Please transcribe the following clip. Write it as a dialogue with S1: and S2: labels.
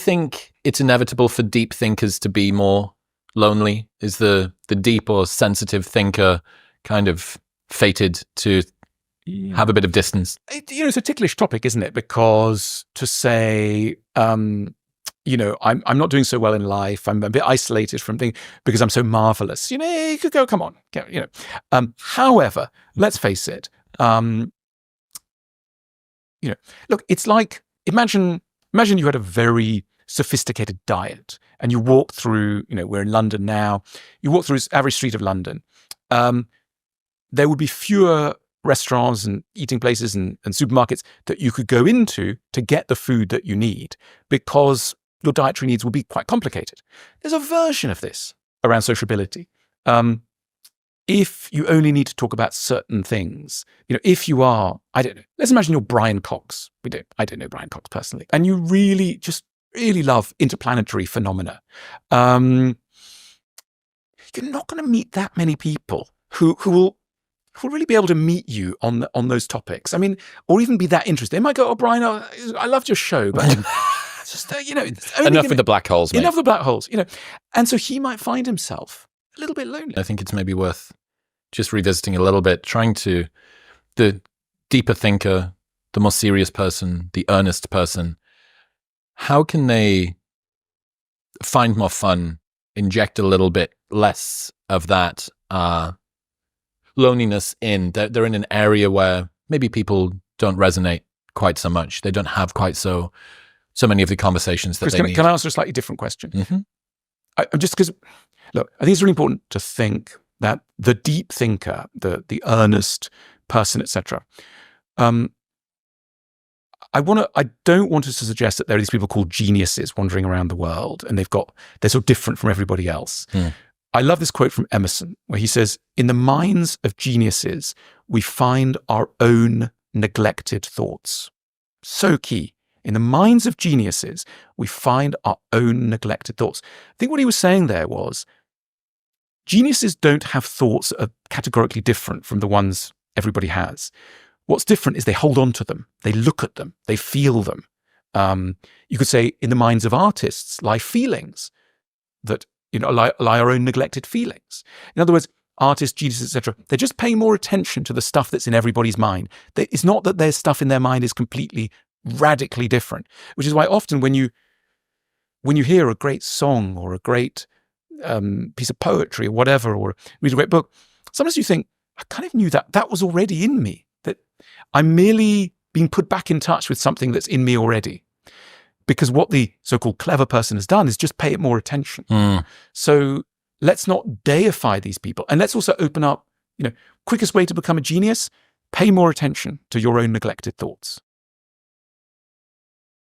S1: think it's inevitable for deep thinkers to be more lonely? Is the deep or sensitive thinker kind of fated to have a bit of distance?
S2: It's a ticklish topic, isn't it? Because to say, I'm not doing so well in life, I'm a bit isolated from things because I'm so marvelous. You could go, come on, however, let's face it. Look, it's like, imagine you had a very sophisticated diet and you walk through, we're in London now, you walk through every street of London. There would be fewer restaurants and eating places and supermarkets that you could go into to get the food that you need because your dietary needs will be quite complicated. There's a version of this around sociability. If you only need to talk about certain things, if you are, I don't know, let's imagine you're Brian Cox. I don't know Brian Cox personally. And you really love interplanetary phenomena. You're not going to meet that many people who will really be able to meet you on those topics. I mean, or even be that interested. They might go, "Oh, Brian, I loved your show, but it's just, it's
S1: enough with the black holes, mate.
S2: Enough with the black holes, And so he might find himself a little bit lonely.
S1: I think it's maybe worth just revisiting a little bit, the deeper thinker, the more serious person, the earnest person, how can they find more fun, inject a little bit less of that loneliness in? They're in an area where maybe people don't resonate quite so much. They don't have quite so many of the conversations that
S2: Chris,
S1: they need.
S2: Can I answer a slightly different question?
S1: Mm-hmm.
S2: Just because, look, I think it's really important to think that the deep thinker, the earnest person, etc. I don't want us to suggest that there are these people called geniuses wandering around the world, and they're sort of different from everybody else. I love this quote from Emerson, where he says, "In the minds of geniuses, we find our own neglected thoughts." So key. In the minds of geniuses, we find our own neglected thoughts. I think what he was saying there was, geniuses don't have thoughts that are categorically different from the ones everybody has. What's different is they hold on to them. They look at them. They feel them. You could say in the minds of artists lie feelings that, lie our own neglected feelings. In other words, artists, geniuses, etc., they're just paying more attention to the stuff that's in everybody's mind. It's not that their stuff in their mind is completely radically different, which is why often when you hear a great song or a great piece of poetry or whatever, or read a great book, sometimes you think, I kind of knew that was already in me, that I'm merely being put back in touch with something that's in me already. Because what the so-called clever person has done is just pay it more attention. So let's not deify these people. And let's also open up, quickest way to become a genius, pay more attention to your own neglected thoughts.